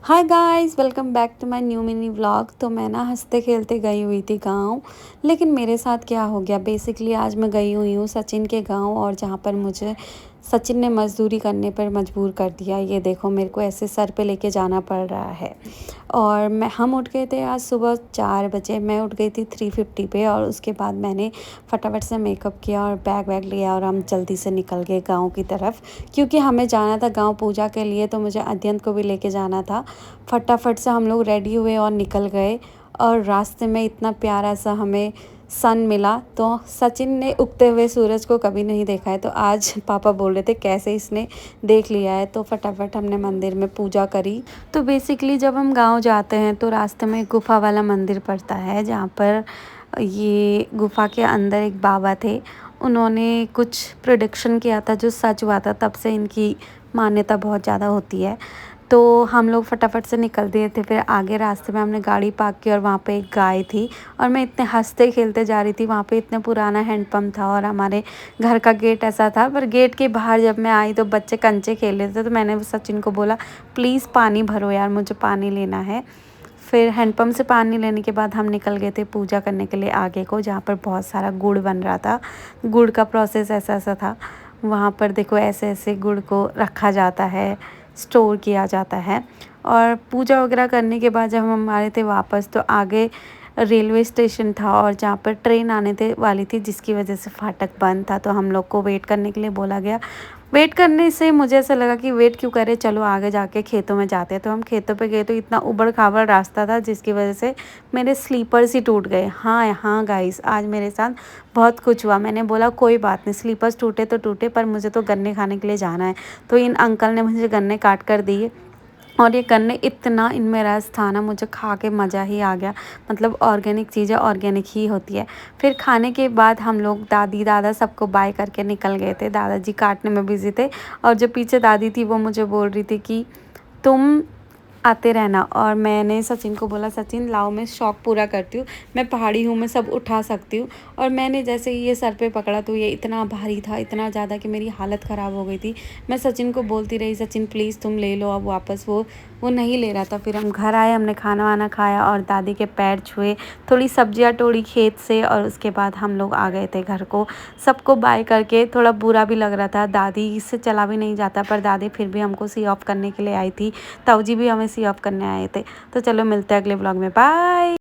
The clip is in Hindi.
Hi guys, welcome back to my new mini vlog. तो मैं ना हंसते खेलते गई हुई थी गांव। लेकिन मेरे साथ क्या हो गया, बेसिकली आज मैं गई हुई हूँ सचिन के गांव, और जहाँ पर मुझे सचिन ने मज़दूरी करने पर मजबूर कर दिया। ये देखो, मेरे को ऐसे सर पे लेके जाना पड़ रहा है। और हम उठ गए थे आज सुबह 4 बजे। मैं उठ गई थी 3:50 पे, और उसके बाद मैंने फटाफट से मेकअप किया और बैग वैग लिया, और हम जल्दी से निकल गए गांव की तरफ, क्योंकि हमें जाना था गांव पूजा के लिए। तो मुझे अध्यंत को भी लेके जाना था। फटाफट से हम लोग रेडी हुए और निकल गए। और रास्ते में इतना प्यारा सा हमें सन मिला। तो सचिन ने उगते हुए सूरज को कभी नहीं देखा है, तो आज पापा बोल रहे थे कैसे इसने देख लिया है। तो फटाफट हमने मंदिर में पूजा करी। तो बेसिकली जब हम गांव जाते हैं तो रास्ते में गुफा वाला मंदिर पड़ता है, जहाँ पर ये गुफा के अंदर एक बाबा थे। उन्होंने कुछ प्रिडिक्शन किया था जो सच हुआ था, तब से इनकी मान्यता बहुत ज़्यादा होती है। तो हम लोग फटाफट से निकल दिए थे। फिर आगे रास्ते में हमने गाड़ी पार्क की, और वहाँ पे एक गाय थी, और मैं इतने हंसते खेलते जा रही थी। वहाँ पे इतने पुराना हैंडपम्प था, और हमारे घर का गेट ऐसा था, पर गेट के बाहर जब मैं आई तो बच्चे कंचे खेल रहे थे। तो मैंने सचिन को बोला, प्लीज़ पानी भरो यार, मुझे पानी लेना है। फिर हैंडपम्प से पानी लेने के बाद हम निकल गए थे पूजा करने के लिए आगे को, जहाँ पर बहुत सारा गुड़ बन रहा था। गुड़ का प्रोसेस ऐसा ऐसा था। वहाँ पर देखो, ऐसे ऐसे गुड़ को रखा जाता है, स्टोर किया जाता है। और पूजा वगैरह करने के बाद जब हम आ रहे थे वापस, तो आगे रेलवे स्टेशन था, और जहाँ पर ट्रेन आने थे वाली थी, जिसकी वजह से फाटक बंद था। तो हम लोग को वेट करने के लिए बोला गया। वेट करने से मुझे ऐसा लगा कि वेट क्यों करें, चलो आगे जाके खेतों में जाते हैं। तो हम खेतों पे गए, तो इतना उबड़ खाबड़ रास्ता था, जिसकी वजह से मेरे स्लीपर्स ही टूट गए। हाँ हाँ गाइस, आज मेरे साथ बहुत कुछ हुआ। मैंने बोला कोई बात नहीं, स्लीपर्स टूटे तो टूटे, पर मुझे तो गन्ने खाने के लिए जाना है। तो इन अंकल ने मुझे गन्ने काट कर दिए, और ये गन्ने इतना इनमें रस था ना, मुझे खा के मज़ा ही आ गया। मतलब ऑर्गेनिक चीज़ें ऑर्गेनिक ही होती है। फिर खाने के बाद हम लोग दादी दादा सबको बाय करके निकल गए थे। दादाजी काटने में बिज़ी थे, और जो पीछे दादी थी वो मुझे बोल रही थी कि तुम आते रहना। और मैंने सचिन को बोला, सचिन लाओ, मैं शौक़ पूरा करती हूँ, मैं पहाड़ी हूँ, मैं सब उठा सकती हूँ। और मैंने जैसे ही ये सर पे पकड़ा, तो ये इतना भारी था, इतना ज़्यादा, कि मेरी हालत ख़राब हो गई थी। मैं सचिन को बोलती रही, सचिन प्लीज़ तुम ले लो अब वापस। वो नहीं ले रहा था। फिर हम घर आए, हमने खाना वाना खाया, और दादी के पैर छुए, थोड़ी सब्जियां तोड़ी खेत से, और उसके बाद हम लोग आ गए थे घर को। सबको बाय करके थोड़ा बुरा भी लग रहा था, दादी से चला भी नहीं जाता, पर दादी फिर भी हमको सी ऑफ करने के लिए आई थी। ताऊ जी भी हमें सी ऑफ करने आए थे। तो चलो मिलते हैं अगले ब्लॉग में, बाय।